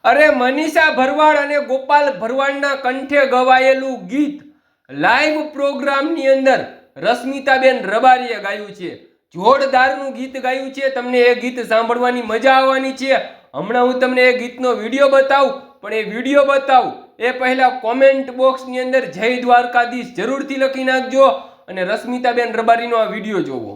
અરે મનીષા ભરવાડ અને ગોપાલ ભરવાડના કંઠે ગવાયેલું ગીત લાઈવ પ્રોગ્રામની અંદર રશ્મિતાબેન રબારીએ ગાયું છે. જોરદારનું ગીત ગાયું છે. તમને એ ગીત સાંભળવાની મજા આવવાની છે. હમણાં હું તમને એ ગીતનો વિડીયો બતાવું, પણ એ વિડીયો બતાવું એ પહેલા કોમેન્ટ બોક્સની અંદર જય દ્વારકાધીશ જરૂરથી લખી નાખજો અને રશ્મિતાબેન રબારીનો આ વિડીયો જોવો.